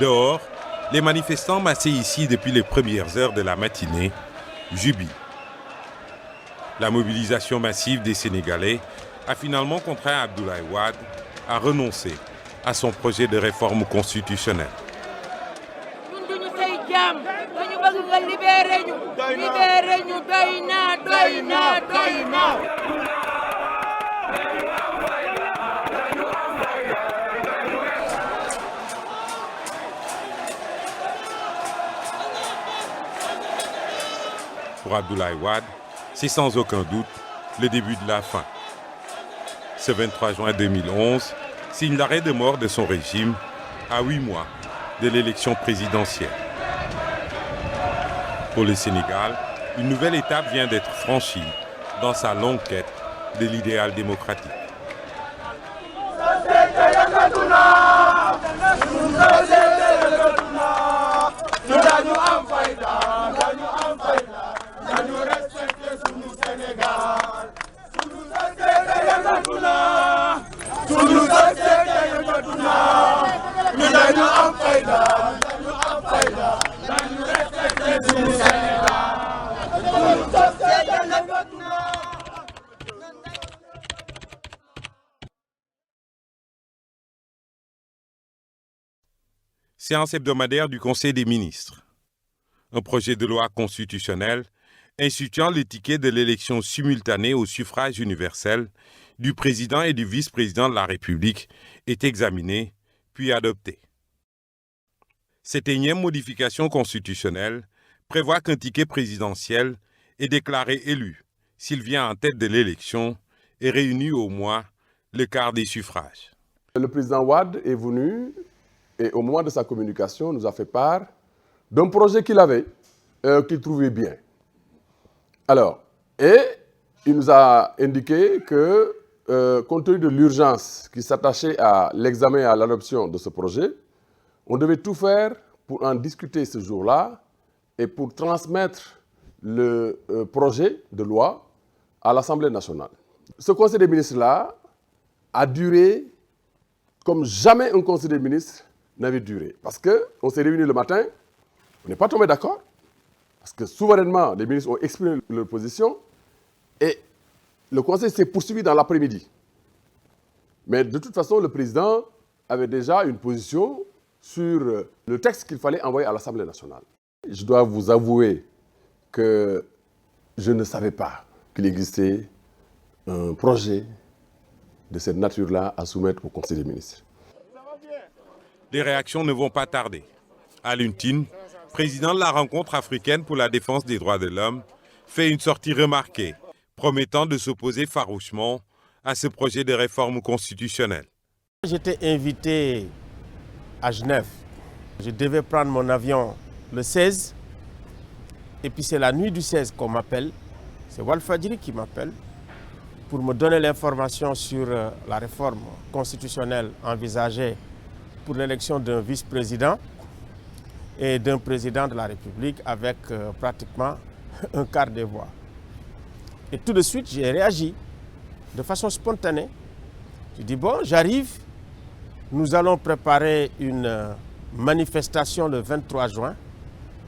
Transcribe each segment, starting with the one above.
Dehors, les manifestants massés ici depuis les premières heures de la matinée jubilent. La mobilisation massive des Sénégalais a finalement contraint Abdoulaye Wade à renoncer à son projet de réforme constitutionnelle. Pour Abdoulaye Wade, c'est sans aucun doute le début de la fin. Ce 23 juin 2011 signe l'arrêt de mort de son régime à 8 mois de l'élection présidentielle. Pour le Sénégal, une nouvelle étape vient d'être franchie dans sa longue quête de l'idéal démocratique. Séance hebdomadaire du Conseil des ministres. Un projet de loi constitutionnelle instituant le ticket de l'élection simultanée au suffrage universel du président et du vice-président de la République est examiné puis adopté. Cette énième modification constitutionnelle prévoit qu'un ticket présidentiel est déclaré élu s'il vient en tête de l'élection et réunit au moins le quart des suffrages. Le président Wade est venu et au moment de sa communication nous a fait part d'un projet qu'il avait, qu'il trouvait bien. Alors, et il nous a indiqué que, compte tenu de l'urgence qui s'attachait à l'examen et à l'adoption de ce projet, on devait tout faire pour en discuter ce jour-là et pour transmettre le projet de loi à l'Assemblée nationale. Ce Conseil des ministres-là a duré comme jamais un Conseil des ministres n'avait duré. Parce qu'on s'est réunis le matin, on n'est pas tombé d'accord, parce que souverainement, les ministres ont exprimé leur position, et le Conseil s'est poursuivi dans l'après-midi. Mais de toute façon, le président avait déjà une position sur le texte qu'il fallait envoyer à l'Assemblée nationale. Je dois vous avouer que je ne savais pas qu'il existait un projet de cette nature-là à soumettre au Conseil des ministres. Les réactions ne vont pas tarder. Alioune Tine, président de la rencontre africaine pour la défense des droits de l'homme, fait une sortie remarquée, promettant de s'opposer farouchement à ce projet de réforme constitutionnelle. J'étais invité à Genève. Je devais prendre mon avion le 16. Et puis c'est la nuit du 16 qu'on m'appelle. C'est Walfadjri qui m'appelle pour me donner l'information sur la réforme constitutionnelle envisagée pour l'élection d'un vice-président et d'un président de la République avec pratiquement un quart des voix. Et tout de suite, j'ai réagi de façon spontanée. J'ai dit, bon, j'arrive, nous allons préparer une manifestation le 23 juin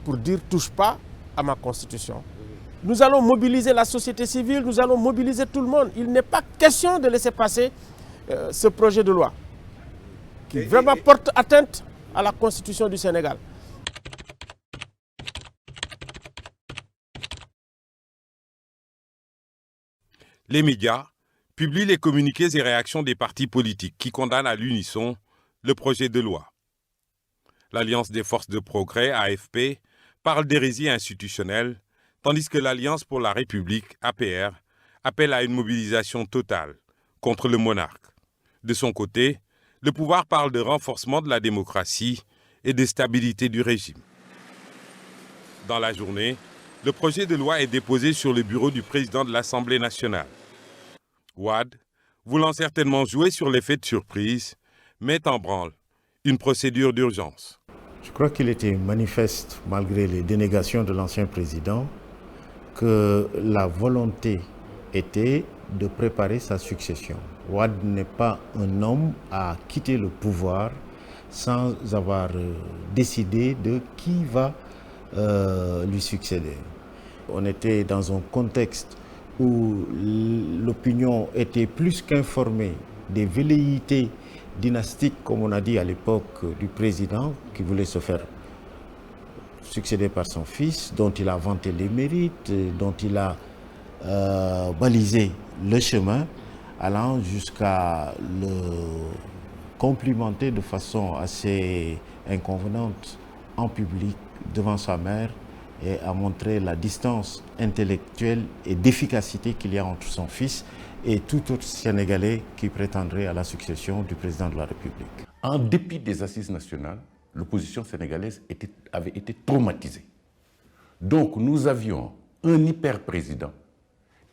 pour dire « touche pas à ma constitution ». Nous allons mobiliser la société civile, nous allons mobiliser tout le monde. Il n'est pas question de laisser passer ce projet de loi qui vraiment porte atteinte à la Constitution du Sénégal. Les médias publient les communiqués et réactions des partis politiques qui condamnent à l'unisson le projet de loi. L'Alliance des forces de progrès, AFP, parle d'hérésie institutionnelle, tandis que l'Alliance pour la République, APR, appelle à une mobilisation totale contre le monarque. De son côté, le pouvoir parle de renforcement de la démocratie et de stabilité du régime. Dans la journée, le projet de loi est déposé sur le bureau du président de l'Assemblée nationale. Wade, voulant certainement jouer sur l'effet de surprise, met en branle une procédure d'urgence. Je crois qu'il était manifeste, malgré les dénégations de l'ancien président, que la volonté était de préparer sa succession. Wade n'est pas un homme à quitter le pouvoir sans avoir décidé de qui va lui succéder. On était dans un contexte où l'opinion était plus qu'informée des velléités dynastiques, comme on a dit à l'époque du président, qui voulait se faire succéder par son fils, dont il a vanté les mérites, dont il a balisé le chemin, allant jusqu'à le complimenter de façon assez inconvenante en public devant sa mère et à montrer la distance intellectuelle et d'efficacité qu'il y a entre son fils et tout autre Sénégalais qui prétendrait à la succession du président de la République. En dépit des assises nationales, l'opposition sénégalaise avait été traumatisée. Donc nous avions un hyper-président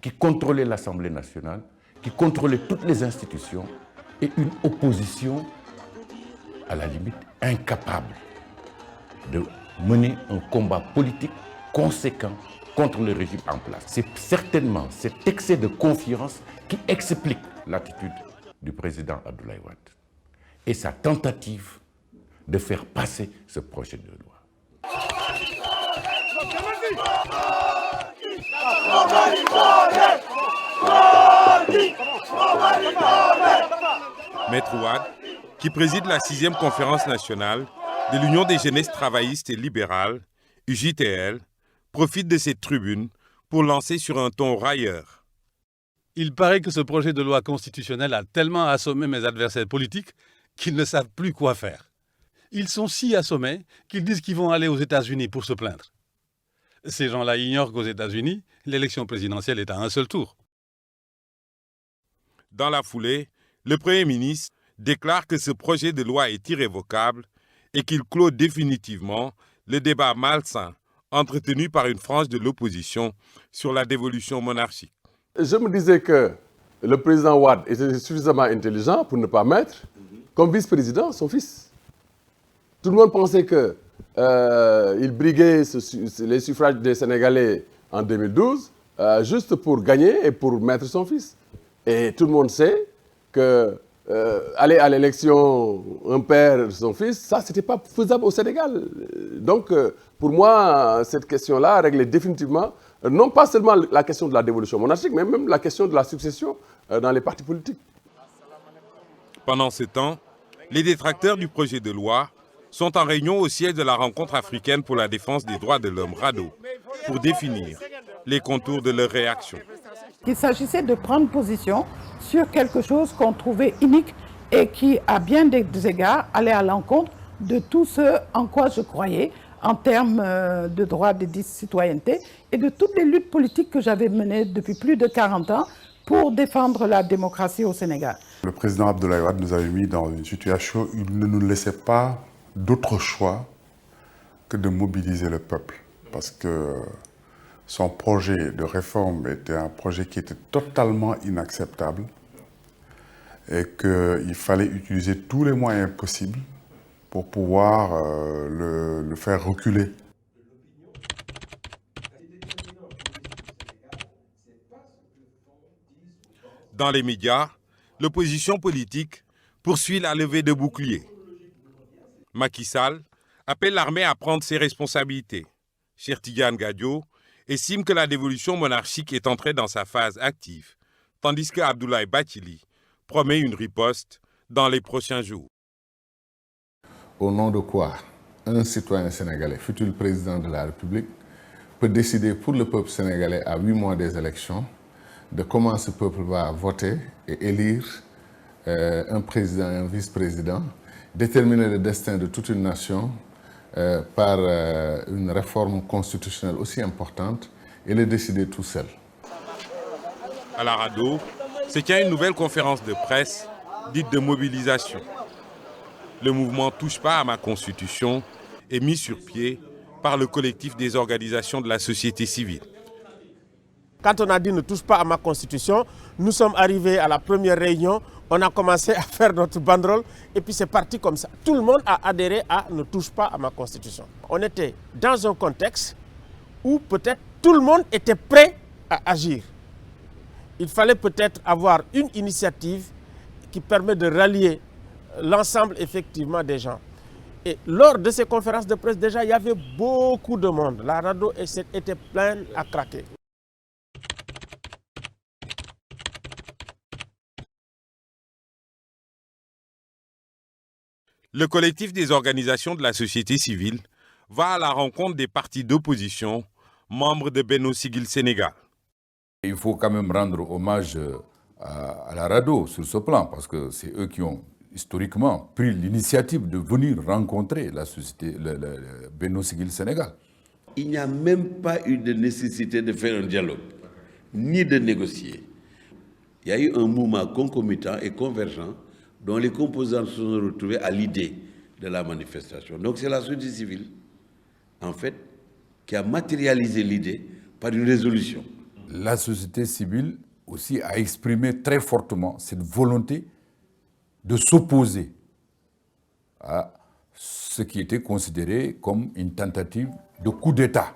qui contrôlait l'Assemblée nationale, qui contrôlait toutes les institutions et une opposition à la limite incapable de mener un combat politique conséquent contre le régime en place. C'est certainement cet excès de confiance qui explique l'attitude du président Abdoulaye Wade et sa tentative de faire passer ce projet de loi. Maître Wade, qui préside la 6e conférence nationale de l'Union des jeunesses travaillistes et libérales, UJTL, profite de cette tribune pour lancer sur un ton railleur. Il paraît que ce projet de loi constitutionnelle a tellement assommé mes adversaires politiques qu'ils ne savent plus quoi faire. Ils sont si assommés qu'ils disent qu'ils vont aller aux États-Unis pour se plaindre. Ces gens-là ignorent qu'aux États-Unis, l'élection présidentielle est à un seul tour. Dans la foulée, le Premier ministre déclare que ce projet de loi est irrévocable et qu'il clôt définitivement le débat malsain entretenu par une frange de l'opposition sur la dévolution monarchique. Je me disais que le président Wade était suffisamment intelligent pour ne pas mettre comme vice-président son fils. Tout le monde pensait qu'il briguait les suffrages des Sénégalais en 2012 juste pour gagner et pour mettre son fils. Et tout le monde sait que aller à l'élection, un père, son fils, ça, ce n'était pas faisable au Sénégal. Donc, pour moi, cette question-là réglait définitivement, non pas seulement la question de la dévolution monarchique, mais même la question de la succession dans les partis politiques. Pendant ce temps, les détracteurs du projet de loi sont en réunion au siège de la rencontre africaine pour la défense des droits de l'homme, RADDHO, pour définir les contours de leur réaction. Il s'agissait de prendre position sur quelque chose qu'on trouvait unique et qui, à bien des égards, allait à l'encontre de tout ce en quoi je croyais en termes de droits de citoyenneté et de toutes les luttes politiques que j'avais menées depuis plus de 40 ans pour défendre la démocratie au Sénégal. Le président Abdoulaye Wade nous avait mis dans une situation où il ne nous laissait pas d'autre choix que de mobiliser le peuple. Parce que son projet de réforme était un projet qui était totalement inacceptable et qu'il fallait utiliser tous les moyens possibles pour pouvoir le faire reculer. Dans les médias, l'opposition politique poursuit la levée de boucliers. Macky Sall appelle l'armée à prendre ses responsabilités. Cheikh Tidiane Gadio estime que la dévolution monarchique est entrée dans sa phase active, tandis que Abdoulaye Bathily promet une riposte dans les prochains jours. Au nom de quoi un citoyen sénégalais, futur président de la République, peut décider pour le peuple sénégalais à 8 mois des élections de comment ce peuple va voter et élire un président et un vice-président, déterminer le destin de toute une nation par une réforme constitutionnelle aussi importante et le décider tout seul. À la RADDHO se tient une nouvelle conférence de presse dite de mobilisation. Le mouvement Touche pas à ma constitution est mis sur pied par le collectif des organisations de la société civile. Quand on a dit ne touche pas à ma constitution, nous sommes arrivés à la première réunion, on a commencé à faire notre banderole et puis c'est parti comme ça. Tout le monde a adhéré à ne touche pas à ma constitution. On était dans un contexte où peut-être tout le monde était prêt à agir. Il fallait peut-être avoir une initiative qui permet de rallier l'ensemble effectivement des gens. Et lors de ces conférences de presse, déjà, il y avait beaucoup de monde. La RADDHO était pleine à craquer. Le collectif des organisations de la société civile va à la rencontre des partis d'opposition, membres de Benno Siggil Sénégal. Il faut quand même rendre hommage à la RADDHO sur ce plan, parce que c'est eux qui ont historiquement pris l'initiative de venir rencontrer la société, le Benno Siggil Sénégal. Il n'y a même pas eu de nécessité de faire un dialogue, ni de négocier. Il y a eu un mouvement concomitant et convergent dont les composants se sont retrouvés à l'idée de la manifestation. Donc c'est la société civile, en fait, qui a matérialisé l'idée par une résolution. La société civile aussi a exprimé très fortement cette volonté de s'opposer à ce qui était considéré comme une tentative de coup d'État.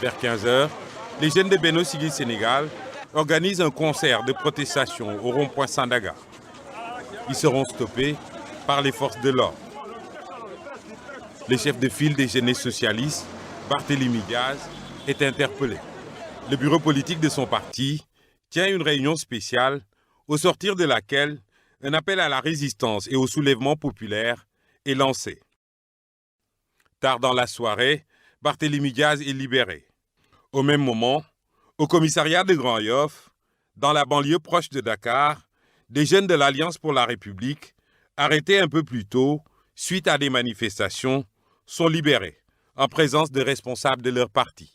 Vers 15h, les jeunes de Benno Siggil Sénégal organisent un concert de protestation au rond-point Sandaga. Ils seront stoppés par les forces de l'ordre. Le chef de file des jeunes socialistes, Barthélémy Diaz, est interpellé. Le bureau politique de son parti tient une réunion spéciale au sortir de laquelle un appel à la résistance et au soulèvement populaire est lancé. Tard dans la soirée, Barthélémy Diaz est libéré. Au même moment, au commissariat de Grand Yoff, dans la banlieue proche de Dakar, des jeunes de l'Alliance pour la République, arrêtés un peu plus tôt, suite à des manifestations, sont libérés en présence de responsables de leur parti.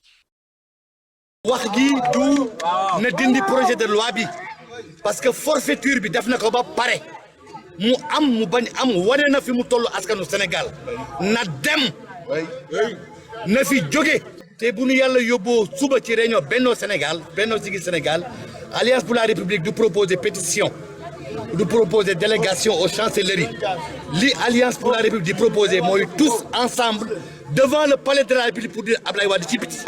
wax gi du na dindi projet de loi bi parce que forfaiture bi def na ko ba pare mu am mu bañ am wane na fi mu tollu askanu Sénégal na dem na fi jóge te bu ñu yàlla yóbboo suba ci réunion Benno Siggil Sénégal Alliance pour la République du proposer pétition du proposer délégation aux chancelleries li Alliance pour la République di proposer mooy tous ensemble devant le palais de la République pour dire Ablaye Wade ci biti.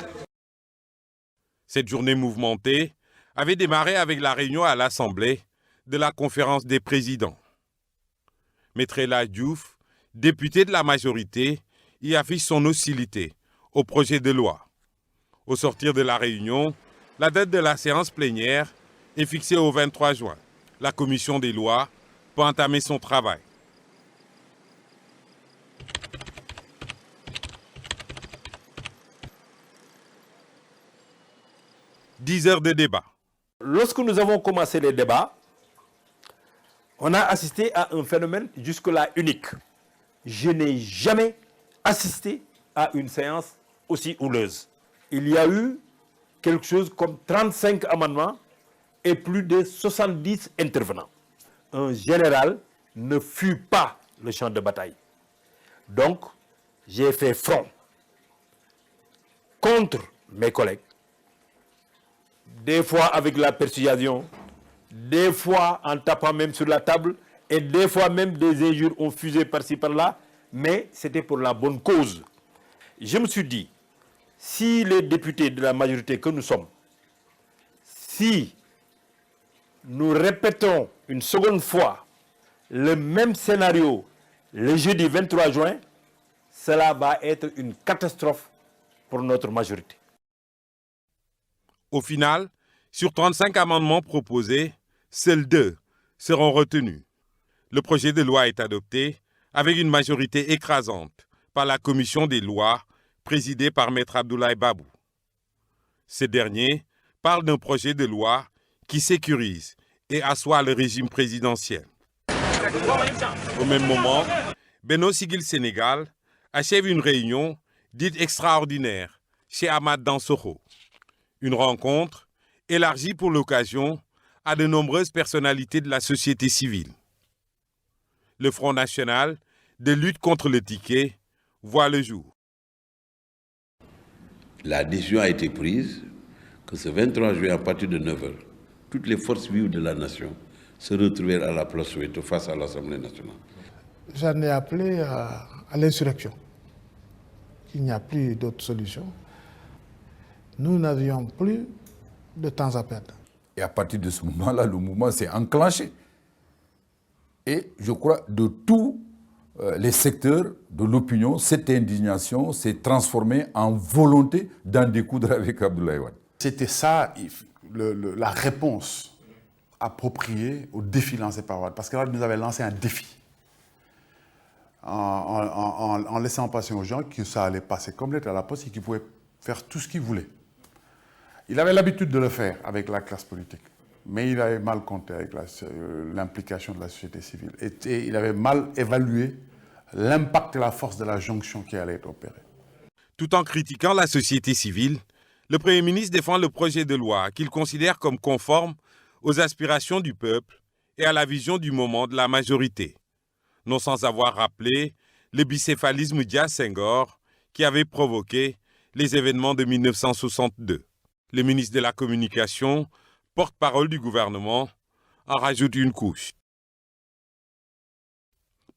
Cette journée mouvementée avait démarré avec la réunion à l'Assemblée de la conférence des présidents. Maître El Hadji Diouf, député de la majorité, y affiche son hostilité au projet de loi. Au sortir de la réunion, la date de la séance plénière est fixée au 23 juin. La commission des lois peut entamer son travail. « 10 heures de débat. » Lorsque nous avons commencé les débats, on a assisté à un phénomène jusque-là unique. Je n'ai jamais assisté à une séance aussi houleuse. Il y a eu quelque chose comme 35 amendements et plus de 70 intervenants. Un général ne fut pas le champ de bataille. Donc, j'ai fait front contre mes collègues, des fois avec la persuasion, des fois en tapant même sur la table, et des fois même des injures ont fusé par-ci par-là, mais c'était pour la bonne cause. Je me suis dit, si les députés de la majorité que nous sommes, si nous répétons une seconde fois le même scénario le jeudi 23 juin, cela va être une catastrophe pour notre majorité. Au final, sur 35 amendements proposés, seuls 2 seront retenus. Le projet de loi est adopté avec une majorité écrasante par la commission des lois présidée par Maître Abdoulaye Babou. Ce dernier parle d'un projet de loi qui sécurise et assoit le régime présidentiel. Au même moment, Benno Siggil Sénégal achève une réunion dite extraordinaire chez Ahmad Dansokho. Une rencontre élargie pour l'occasion à de nombreuses personnalités de la société civile. Le Front national de lutte contre le ticket voit le jour. La décision a été prise que ce 23 juillet, à partir de 9h, toutes les forces vives de la nation se retrouvèrent à la place Soweto face à l'Assemblée nationale. J'en ai appelé à l'insurrection. Il n'y a plus d'autre solution. Nous n'avions plus de temps à perdre. Et à partir de ce moment-là, le mouvement s'est enclenché. Et je crois de tous les secteurs de l'opinion, cette indignation s'est transformée en volonté d'en découdre avec Abdoulaye Wade. C'était ça la réponse appropriée au défi lancé par Wade. Parce que Wade nous avait lancé un défi. En laissant passer aux gens que ça allait passer comme lettre à la poste et qu'ils pouvaient faire tout ce qu'ils voulaient. Il avait l'habitude de le faire avec la classe politique. Mais il avait mal compté avec l'implication de la société civile. Et il avait mal évalué l'impact et la force de la jonction qui allait être opérée. Tout en critiquant la société civile, le Premier ministre défend le projet de loi qu'il considère comme conforme aux aspirations du peuple et à la vision du moment de la majorité, non sans avoir rappelé le bicéphalisme Dia-Senghor qui avait provoqué les événements de 1962. Le ministre de la Communication, porte-parole du gouvernement, en rajoute une couche.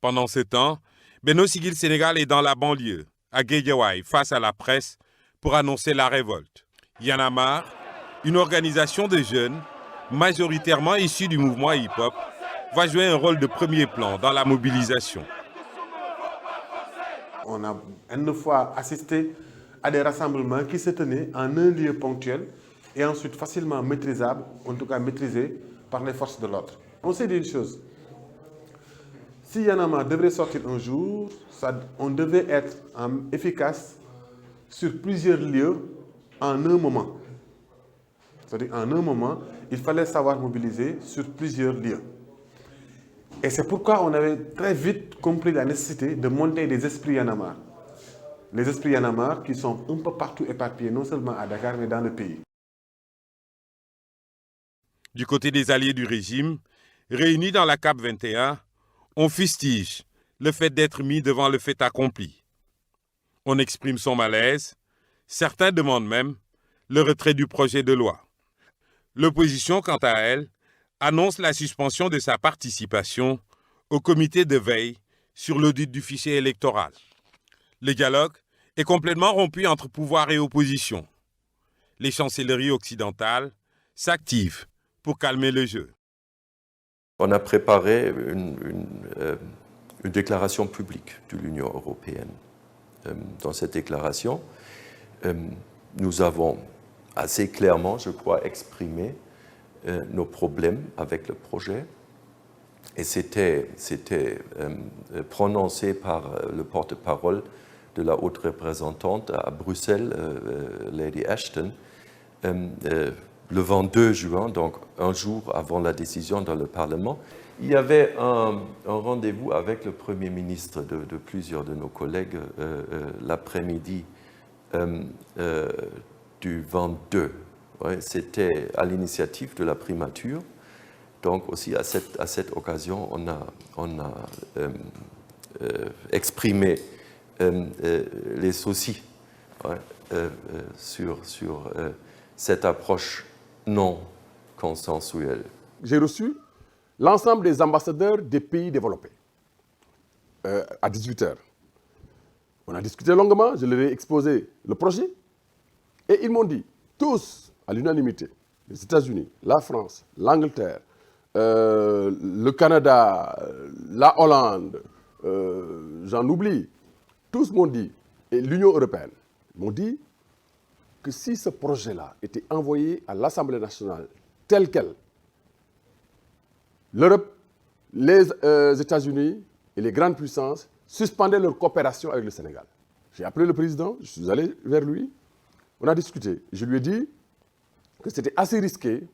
Pendant ce temps, Benno Siggil Sénégal est dans la banlieue, à Guédiawaye, face à la presse, pour annoncer la révolte. Y en a marre, une organisation de jeunes, majoritairement issus du mouvement hip-hop, va jouer un rôle de premier plan dans la mobilisation. On a une fois assisté à des rassemblements qui se tenaient en un lieu ponctuel et ensuite facilement maîtrisable, en tout cas maîtrisé par les forces de l'ordre. On s'est dit une chose, si Y en a marre devrait sortir un jour, on devait être efficace sur plusieurs lieux en un moment. C'est-à-dire en un moment, il fallait savoir mobiliser sur plusieurs lieux. Et c'est pourquoi on avait très vite compris la nécessité de monter des esprits Y en a marre. Les esprits Y en a marre qui sont un peu partout éparpillés, non seulement à Dakar, mais dans le pays. Du côté des alliés du régime, réunis dans la CAP 21, on fustige le fait d'être mis devant le fait accompli. On exprime son malaise. Certains demandent même le retrait du projet de loi. L'opposition, quant à elle, annonce la suspension de sa participation au comité de veille sur l'audit du fichier électoral. Le dialogue est complètement rompu entre pouvoir et opposition. Les chancelleries occidentales s'activent pour calmer le jeu. On a préparé une déclaration publique de l'Union européenne. Dans cette déclaration, nous avons assez clairement, je crois, exprimé nos problèmes avec le projet. Et c'était prononcé par le porte-parole de la haute représentante à Bruxelles, Lady Ashton, le 22 juin, donc un jour avant la décision dans le Parlement. Il y avait un rendez-vous avec le Premier ministre de plusieurs de nos collègues l'après-midi du 22. Ouais, c'était à l'initiative de la primature. Donc aussi à cette occasion, on a exprimé les soucis sur cette approche non consensuelle. J'ai reçu l'ensemble des ambassadeurs des pays développés à 18h. On a discuté longuement, je leur ai exposé le projet et ils m'ont dit, tous à l'unanimité, les États-Unis, la France, l'Angleterre, le Canada, la Hollande, j'en oublie, tous m'ont dit, et l'Union européenne, m'ont dit que si ce projet-là était envoyé à l'Assemblée nationale tel quel, l'Europe, les États-Unis et les grandes puissances suspendaient leur coopération avec le Sénégal. J'ai appelé le président, je suis allé vers lui, on a discuté. Je lui ai dit que c'était assez risqué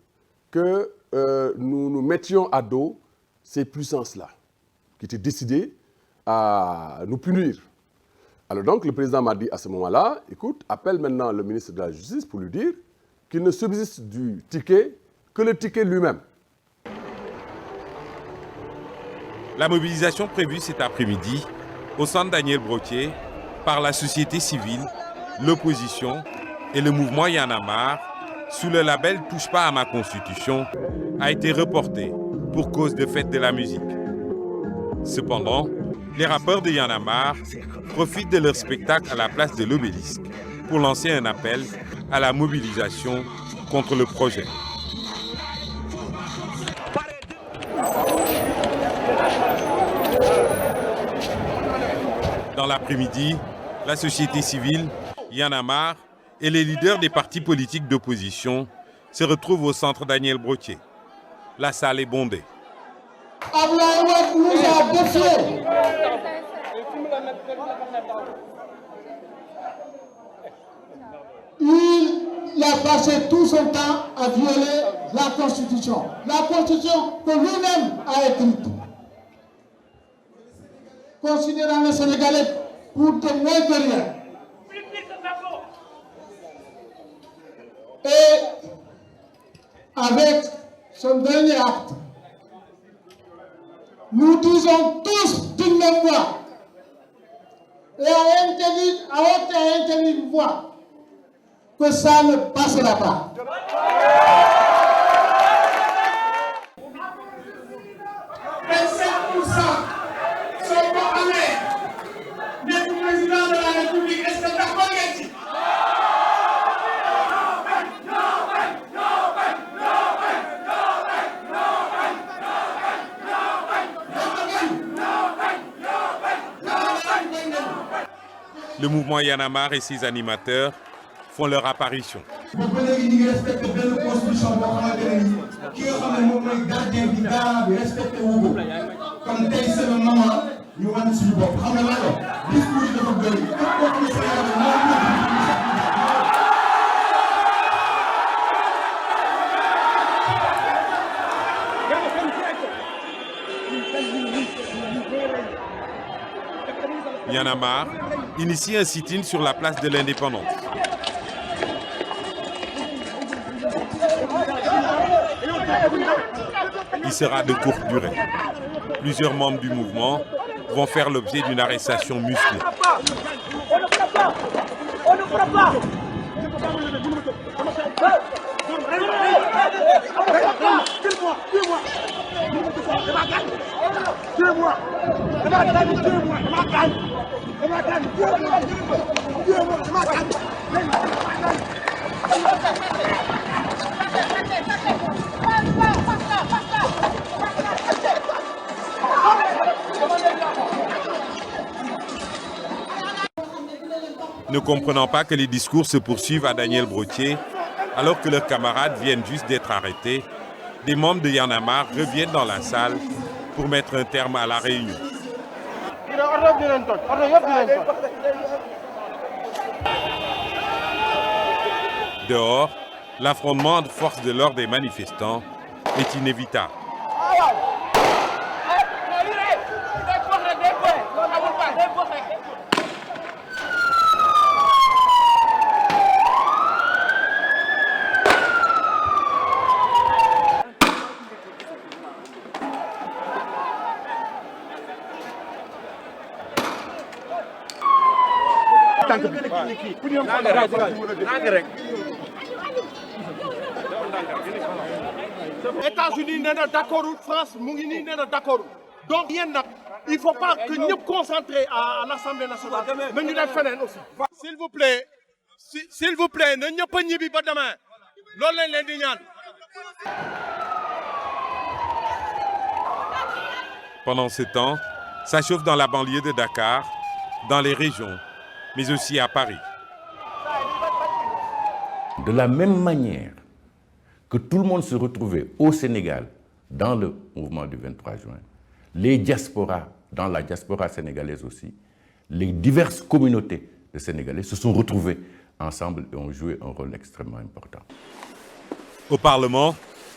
que nous nous mettions à dos ces puissances-là, qui étaient décidées à nous punir. Alors donc, le président m'a dit à ce moment-là, écoute, appelle maintenant le ministre de la Justice pour lui dire qu'il ne subsiste du ticket que le ticket lui-même. La mobilisation prévue cet après-midi au centre Daniel Brottier par la société civile, l'opposition et le mouvement Y en a marre, sous le label « Touche pas à ma constitution », a été reportée pour cause de fête de la musique. Cependant, les rappeurs de Y en a marre profitent de leur spectacle à la place de l'Obélisque pour lancer un appel à la mobilisation contre le projet. Dans l'après-midi, la société civile, Y en a marre et les leaders des partis politiques d'opposition se retrouvent au centre Daniel Brottier. La salle est bondée. Abdoulaye Wade nous a défiés. Il a passé tout son temps à violer la Constitution. La Constitution que lui-même a écrite. Considérant les Sénégalais pour de moins que rien. Et avec son dernier acte, nous disons tous d'une même voix et à haute et intelligible voix que ça ne passera pas. 25% sont pas allés. Mais le président de la République, est-ce que d'accord est-il? Le mouvement Y en a marre et ses animateurs font leur apparition. Y en a marre initie un sit-in sur la place de l'Indépendance. Il sera de courte durée. Plusieurs membres du mouvement vont faire l'objet d'une arrestation musclée. On ne fera pas. On ne fera pas. Ne comprenant pas que les discours se poursuivent à Daniel Brottier, alors que leurs camarades viennent juste d'être arrêtés, des membres de Y en a marre reviennent dans la salle pour mettre un terme à la réunion. Dehors, l'affrontement entre forces de l'ordre et manifestants est inévitable. États-Unis n'est d'accord, France n'est d'accord. Donc il ne faut pas que nous nous concentrions à l'Assemblée nationale, mais nous devons faire aussi. S'il vous plaît, ne nous pas nier pas demain. Pendant ce temps, ça chauffe dans la banlieue de Dakar, dans les régions, mais aussi à Paris. De la même manière que tout le monde se retrouvait au Sénégal dans le mouvement du 23 juin, les diasporas, dans la diaspora sénégalaise aussi, les diverses communautés de Sénégalais se sont retrouvés ensemble et ont joué un rôle extrêmement important. Au Parlement,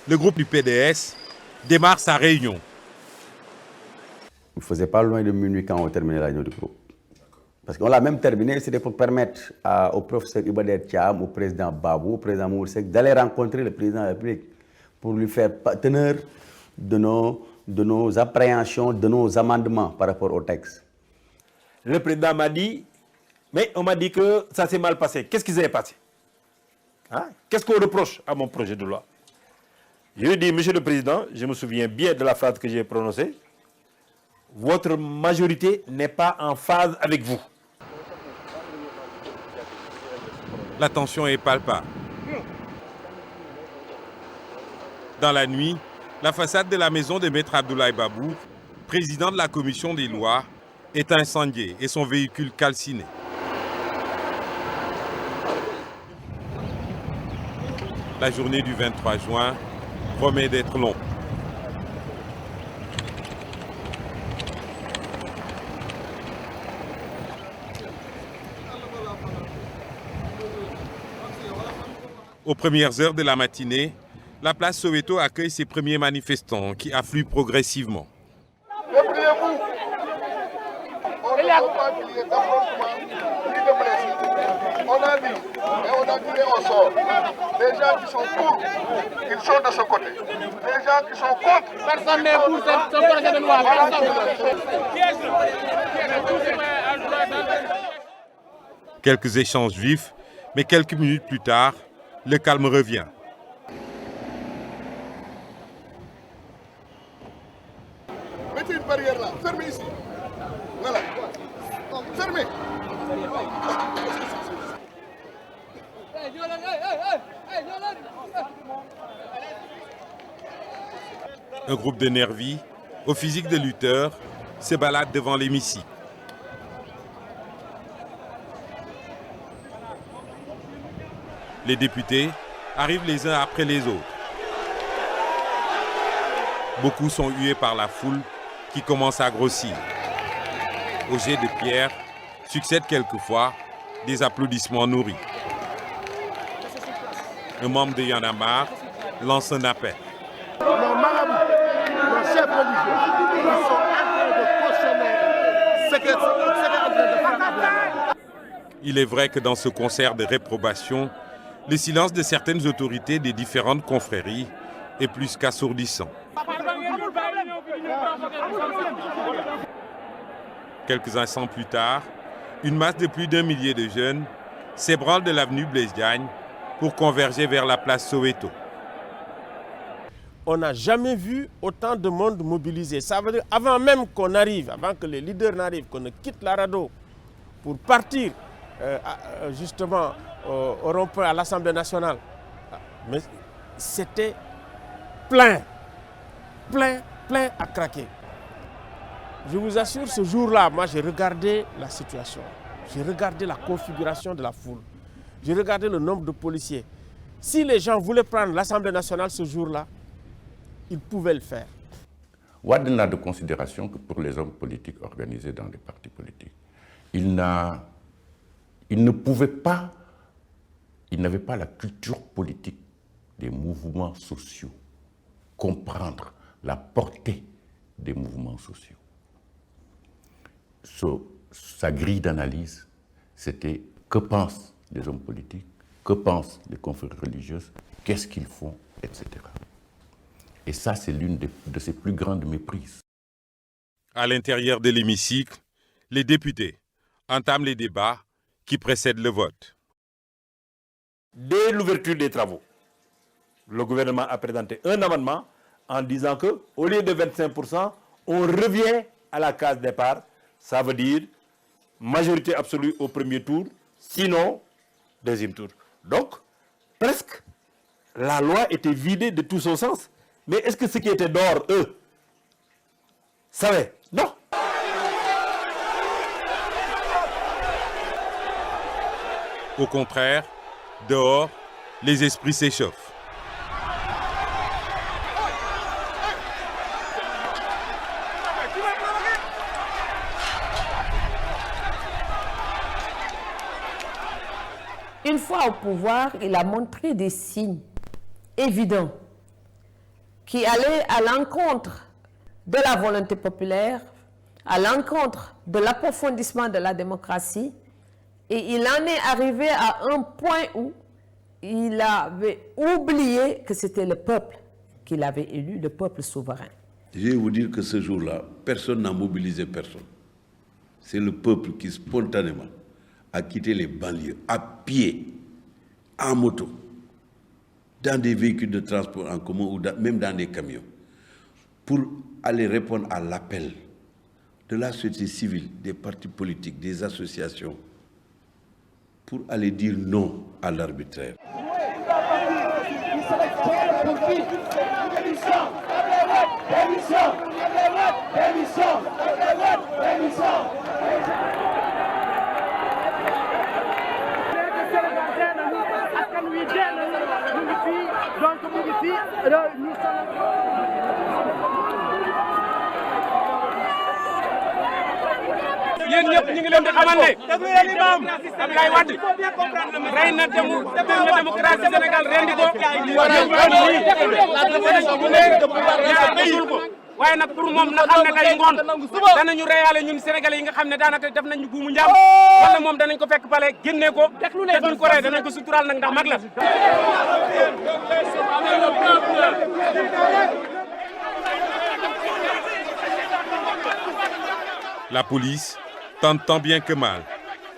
le groupe du PDS démarre sa réunion. Il ne faisait pas loin de minuit quand on terminait la réunion du groupe. Parce qu'on l'a même terminé, c'était pour permettre au professeur Ibader Thiam, au président Babou, au président Moursek, d'aller rencontrer le président de la République pour lui faire teneur de nos appréhensions, de nos amendements par rapport au texte. Le président m'a dit, mais on m'a dit que ça s'est mal passé. Qu'est-ce qui s'est passé? Hein? Qu'est-ce qu'on reproche à mon projet de loi? Je lui ai dit, Monsieur le Président, je me souviens bien de la phrase que j'ai prononcée. Votre majorité n'est pas en phase avec vous. La tension est palpable. Dans la nuit, la façade de la maison de Maître Abdoulaye Babou, président de la commission des lois, est incendiée et son véhicule calciné. La journée du 23 juin promet d'être longue. Aux premières heures de la matinée, la place Soweto accueille ses premiers manifestants qui affluent progressivement. On a dit et on a tiré au sort. Les gens qui sont pour, ils sont de ce côté. Les gens qui sont contre, personne n'est pour ce projet de loi. Quelques échanges vifs, mais quelques minutes plus tard, le calme revient. Mettez une barrière là, fermez ici. Voilà. Fermez. Un groupe de nervis, au physique de lutteurs, se balade devant l'hémicycle. Les députés arrivent les uns après les autres. Beaucoup sont hués par la foule qui commence à grossir. Au jet de pierre succèdent quelquefois des applaudissements nourris. Un membre de Y en a marre lance un appel. Nos marabouts, nos chefs religieux, ils sont en train de cautionner ce qu'est en train de faire. Il est vrai que dans ce concert de réprobation, le silence de certaines autorités des différentes confréries est plus qu'assourdissant. Quelques instants plus tard, une masse de plus d'1 millier de jeunes s'ébranle de l'avenue Blaise Diagne pour converger vers la place Soweto. On n'a jamais vu autant de monde mobilisé. Ça veut dire avant même qu'on arrive, avant que les leaders n'arrivent, qu'on ne quitte la Rado pour partir justement au rond-point à l'Assemblée nationale. Mais c'était plein à craquer. Je vous assure, ce jour-là, moi j'ai regardé la situation. J'ai regardé la configuration de la foule. J'ai regardé le nombre de policiers. Si les gens voulaient prendre l'Assemblée nationale ce jour-là, ils pouvaient le faire. Wade n'a de considération que pour les hommes politiques organisés dans les partis politiques. Il n'avait pas la culture politique des mouvements sociaux, comprendre la portée des mouvements sociaux. Sa grille d'analyse, c'était que pensent les hommes politiques, que pensent les confréries religieuses, qu'est-ce qu'ils font, etc. Et ça, c'est l'une de ses plus grandes méprises. À l'intérieur de l'hémicycle, les députés entament les débats qui précèdent le vote. Dès l'ouverture des travaux, le gouvernement a présenté un amendement en disant qu'au lieu de 25%, on revient à la case départ. Ça veut dire majorité absolue au premier tour, sinon deuxième tour. Donc, presque, la loi était vidée de tout son sens. Mais est-ce que ceux qui étaient dehors, eux, savaient? Non. Au contraire, dehors, les esprits s'échauffent. Une fois au pouvoir, il a montré des signes évidents qui allaient à l'encontre de la volonté populaire à l'encontre de l'approfondissement de la démocratie, et il en est arrivé à un point où il avait oublié que c'était le peuple qu'il avait élu, le peuple souverain. Je vais vous dire que ce jour-là, personne n'a mobilisé personne. C'est le peuple qui spontanément a quitté les banlieues, à pied, en moto, dans des véhicules de transport en commun ou même dans des camions, pour aller répondre à l'appel de la société civile, des partis politiques, des associations, pour aller dire non à l'arbitraire. yéen ñëpp ñu ngi leen di xamal ne Abdoulaye Wade rey na démocratie Sénégal rendi ko waaye nag pour moom na xam ne tey ngoon danañu reyaale ñun sénégalais yi nga xam ne daanaka def nañu buumu njaam wala moom danañ ko fekk pale génnee ko te duñ ko rey danañ ko suturaal nag ndax mag la. La police tente tant bien que mal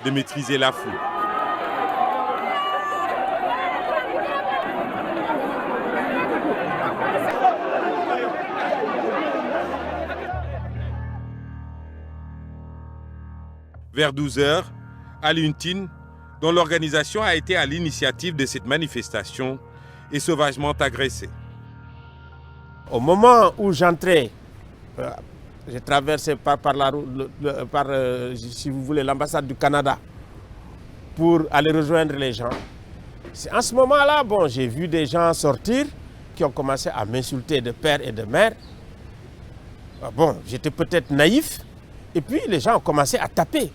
de maîtriser la foule. Vers 12 h, Alioune Tine, dont l'organisation a été à l'initiative de cette manifestation, est sauvagement agressé. Au moment où j'entrais, j'ai traversé si vous voulez, l'ambassade du Canada pour aller rejoindre les gens. C'est en ce moment-là, bon, j'ai vu des gens sortir qui ont commencé à m'insulter de père et de mère. Bon, j'étais peut-être naïf. Et puis les gens ont commencé à taper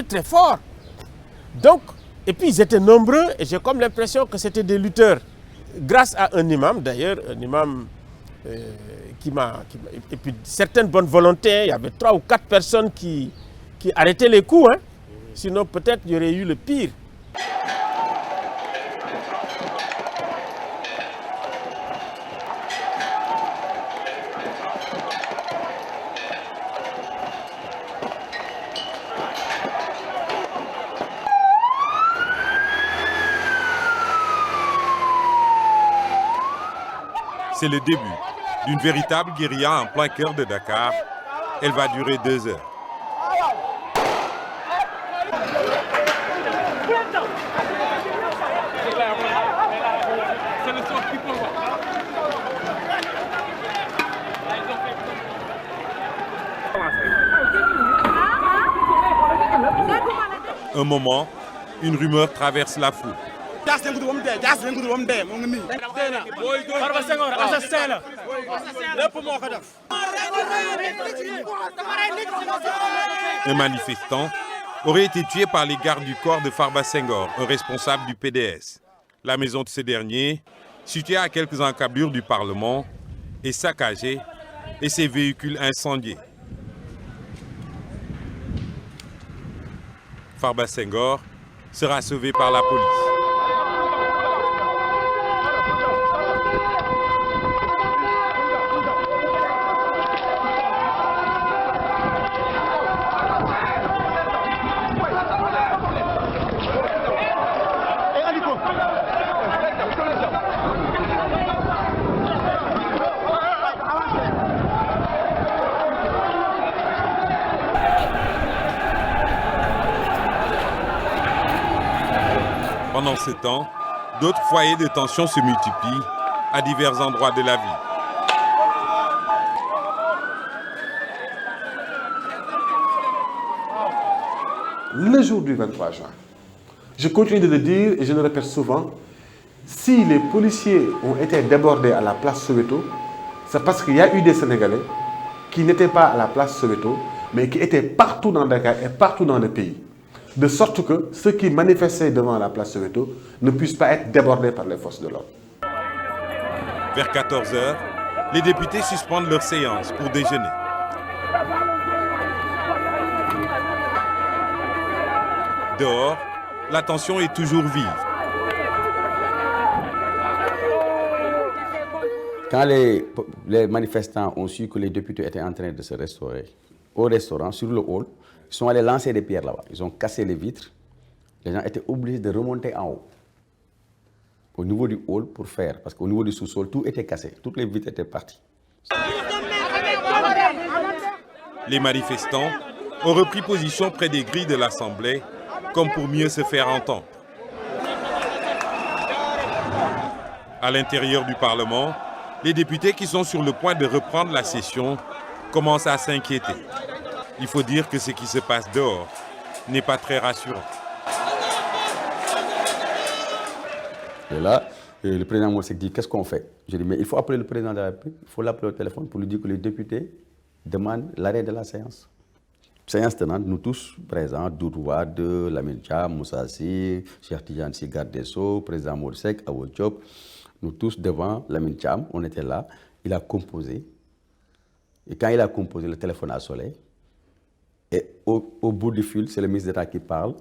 très fort. Donc, et puis ils étaient nombreux et j'ai comme l'impression que c'était des lutteurs. Grâce à un imam, d'ailleurs, un imam et puis certaines bonnes volontés, il y avait 3 ou 4 personnes qui arrêtaient les coups. Hein. Sinon, peut-être il y aurait eu le pire. C'est le début d'une véritable guérilla en plein cœur de Dakar. Elle va durer 2 heures. Un moment, une rumeur traverse la foule. Un manifestant aurait été tué par les gardes du corps de Farba Senghor, un responsable du PDS. La maison de ce dernier, située à quelques encablures du Parlement, est saccagée et ses véhicules incendiés. Farba Senghor sera sauvé par la police. Pendant ce temps, d'autres foyers de tension se multiplient à divers endroits de la ville. Le jour du 23 juin, je continue de le dire et je le répète souvent, si les policiers ont été débordés à la place Soweto, c'est parce qu'il y a eu des Sénégalais qui n'étaient pas à la place Soweto, mais qui étaient partout dans Dakar et partout dans le pays. De sorte que ceux qui manifestaient devant la place Soweto ne puissent pas être débordés par les forces de l'ordre. Vers 14 h, les députés suspendent leur séance pour déjeuner. Dehors, la tension est toujours vive. Quand les manifestants ont su que les députés étaient en train de se restaurer au restaurant, sur le hall, ils sont allés lancer des pierres là-bas. Ils ont cassé les vitres. Les gens étaient obligés de remonter en haut, au niveau du hall, pour faire. Parce qu'au niveau du sous-sol, tout était cassé. Toutes les vitres étaient parties. Les manifestants ont repris position près des grilles de l'Assemblée, comme pour mieux se faire entendre. À l'intérieur du Parlement, les députés qui sont sur le point de reprendre la session commencent à s'inquiéter. Il faut dire que ce qui se passe dehors n'est pas très rassurant. Et là, le président Morsek dit, qu'est-ce qu'on fait? Je dis, mais il faut appeler le président de la République, il faut l'appeler au téléphone pour lui dire que les députés demandent l'arrêt de la séance. Séance tenante, nous tous présents, Doudou Wade, Lamine Thiam, Moussa Sy, Cheikh Tidiane Sy, garde des Sceaux, président Morsek, Awo Diop, nous tous devant Lamine Thiam, on était là, il a composé. Et quand il a composé, le téléphone a sonné. Et au bout du fil, c'est le ministre d'État qui parle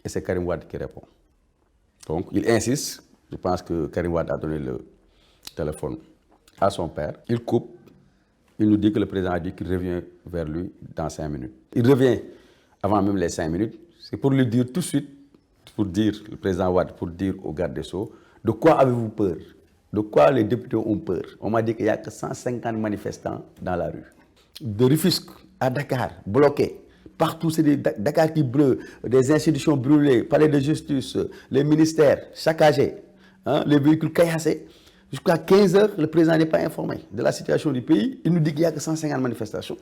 et c'est Karim Wade qui répond. Donc il insiste, je pense que Karim Wade a donné le téléphone à son père. Il coupe, il nous dit que le président a dit qu'il revient vers lui dans 5 minutes. Il revient avant même les 5 minutes, c'est pour lui dire tout de suite, pour dire, le président Wade, pour dire au garde des Sceaux, de quoi avez-vous peur? De quoi les députés ont peur? On m'a dit qu'il n'y a que 150 manifestants dans la rue. De Rufisque à Dakar, bloqués. Partout, c'est des Dakar qui brûle, des institutions brûlées, palais de justice, les ministères saccagés, hein, les véhicules caillassés. Jusqu'à 15 h, le président n'est pas informé de la situation du pays. Il nous dit qu'il n'y a que 150 manifestations.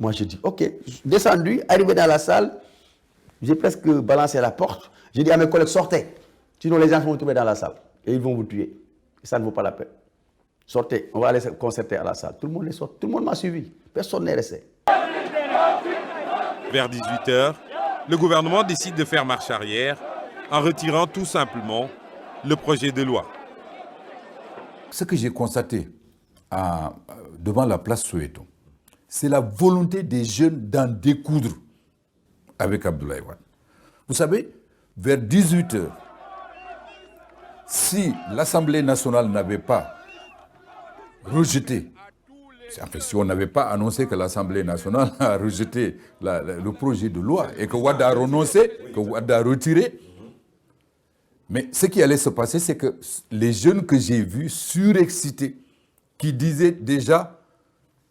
Moi, je dis, OK, descendu, arrivé dans la salle, j'ai presque balancé la porte. J'ai dit à mes collègues, sortez. Sinon, les gens vont vous trouver dans la salle et ils vont vous tuer. Et ça ne vaut pas la peine. Sortez, on va aller se concerter à la salle. Tout le monde est sorti. Tout le monde m'a suivi. Personne n'est resté. Vers 18 h, le gouvernement décide de faire marche arrière en retirant tout simplement le projet de loi. Ce que j'ai constaté devant la place Soweto, c'est la volonté des jeunes d'en découdre avec Abdoulaye Wade. Vous savez, vers 18 h, si l'Assemblée nationale n'avait pas rejeté, enfin, si on n'avait pas annoncé que l'Assemblée nationale a rejeté le projet de loi et que Wade a renoncé, que Wade a retiré, mais ce qui allait se passer, c'est que les jeunes que j'ai vus surexcités, qui disaient déjà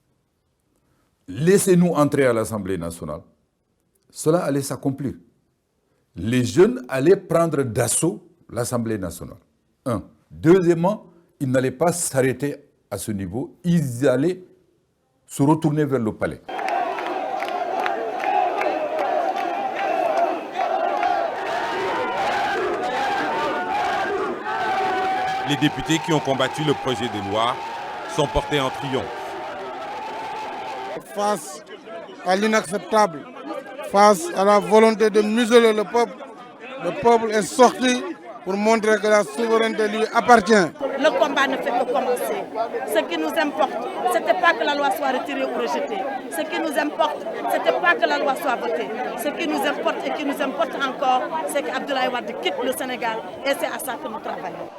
« laissez-nous entrer à l'Assemblée nationale », cela allait s'accomplir. Les jeunes allaient prendre d'assaut l'Assemblée nationale. Un. Deuxièmement, ils n'allaient pas s'arrêter à ce niveau, ils allaient se retourner vers le palais. Les députés qui ont combattu le projet de loi sont portés en triomphe. Face à l'inacceptable, face à la volonté de museler le peuple est sorti pour montrer que la souveraineté lui appartient. Le combat ne fait que commencer. Ce qui nous importe, ce n'était pas que la loi soit retirée ou rejetée. Ce qui nous importe, ce n'était pas que la loi soit votée. Ce qui nous importe et qui nous importe encore, c'est qu'Abdoulaye Wade quitte le Sénégal et c'est à ça que nous travaillons.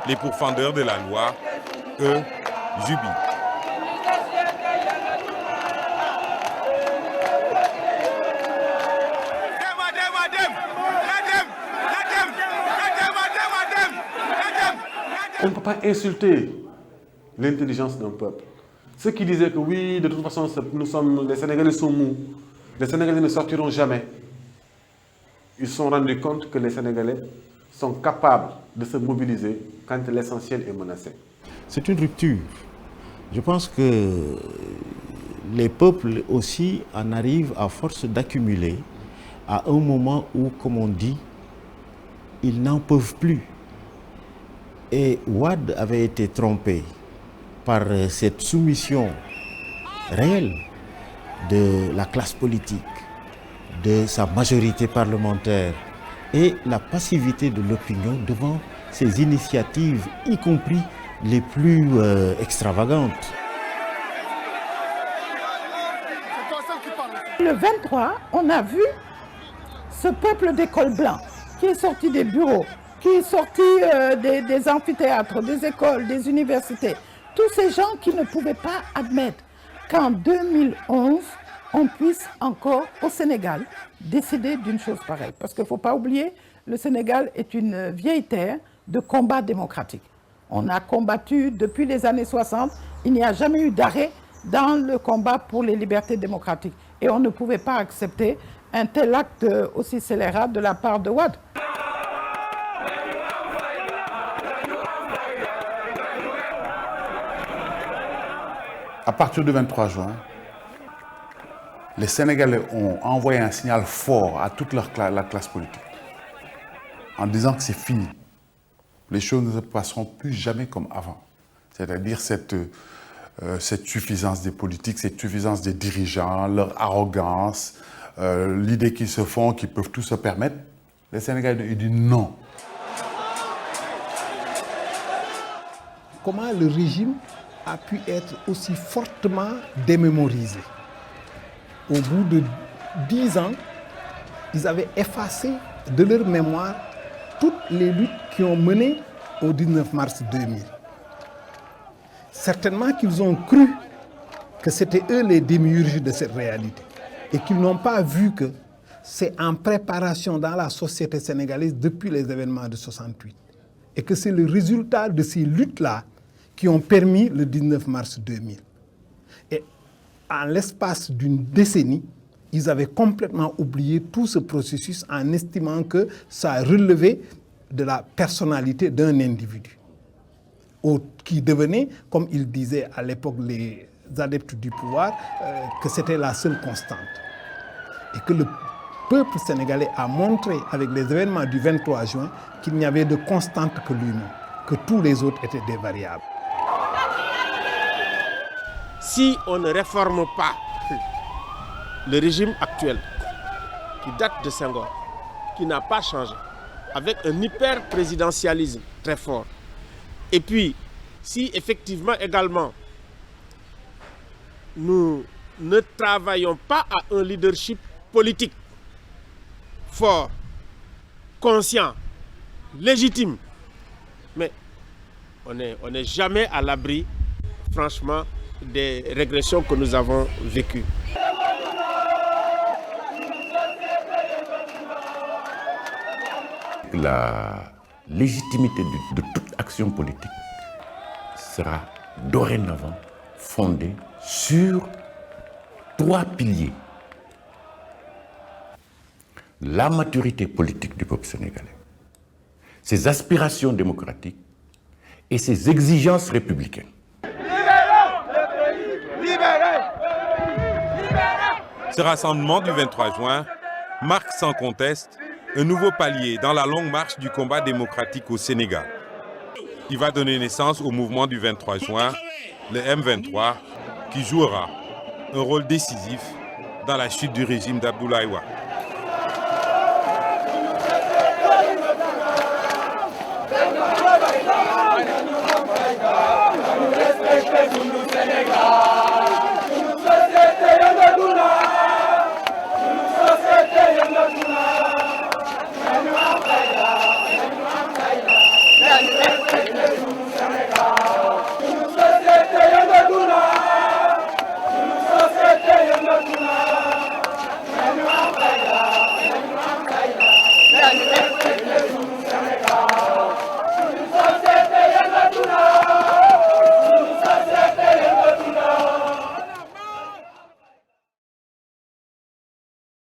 Les pourfendeurs de la loi, eux, jubilent. On ne peut pas insulter l'intelligence d'un peuple. Ceux qui disaient que oui, de toute façon, les Sénégalais sont mous, les Sénégalais ne sortiront jamais, ils se sont rendus compte que les Sénégalais sont capables de se mobiliser quand l'essentiel est menacé. C'est une rupture. Je pense que les peuples aussi en arrivent à force d'accumuler à un moment où, comme on dit, ils n'en peuvent plus. Et Wade avait été trompé par cette soumission réelle de la classe politique, de sa majorité parlementaire et la passivité de l'opinion devant ces initiatives, y compris les plus extravagantes. Le 23, on a vu ce peuple des cols blancs qui est sorti des bureaux, qui est sorti des amphithéâtres, des écoles, des universités. Tous ces gens qui ne pouvaient pas admettre qu'en 2011, on puisse encore, au Sénégal, décider d'une chose pareille. Parce qu'il ne faut pas oublier, le Sénégal est une vieille terre de combat démocratique. On a combattu depuis les années 60, il n'y a jamais eu d'arrêt dans le combat pour les libertés démocratiques. Et on ne pouvait pas accepter un tel acte aussi scélérat de la part de Wade. À partir du 23 juin, les Sénégalais ont envoyé un signal fort à toute la classe politique en disant que c'est fini. Les choses ne se passeront plus jamais comme avant. C'est-à-dire cette suffisance des politiques, cette suffisance des dirigeants, leur arrogance, l'idée qu'ils se font, qu'ils peuvent tout se permettre. Les Sénégalais ils disent non. Comment le régime a pu être aussi fortement démémorisé? Au bout de 10 ans, ils avaient effacé de leur mémoire toutes les luttes qui ont mené au 19 mars 2000. Certainement qu'ils ont cru que c'était eux les démiurges de cette réalité et qu'ils n'ont pas vu que c'est en préparation dans la société sénégalaise depuis les événements de 68 et que c'est le résultat de ces luttes-là qui ont permis le 19 mars 2000. Et en l'espace d'une décennie, ils avaient complètement oublié tout ce processus en estimant que ça relevait de la personnalité d'un individu, qui devenait, comme ils disaient à l'époque les adeptes du pouvoir, que c'était la seule constante. Et que le peuple sénégalais a montré avec les événements du 23 juin qu'il n'y avait de constante que lui-même, que tous les autres étaient des variables. Si on ne réforme pas le régime actuel, qui date de Senghor, qui n'a pas changé, avec un hyper-présidentialisme très fort, et puis si effectivement également nous ne travaillons pas à un leadership politique fort, conscient, légitime, mais on n'est jamais à l'abri, franchement, des régressions que nous avons vécues. La légitimité de toute action politique sera dorénavant fondée sur 3 piliers. La maturité politique du peuple sénégalais, ses aspirations démocratiques et ses exigences républicaines. Ce rassemblement du 23 juin marque sans conteste un nouveau palier dans la longue marche du combat démocratique au Sénégal. Il va donner naissance au mouvement du 23 juin, le M23, qui jouera un rôle décisif dans la chute du régime d'Abdoulaye Wade. Sénégal.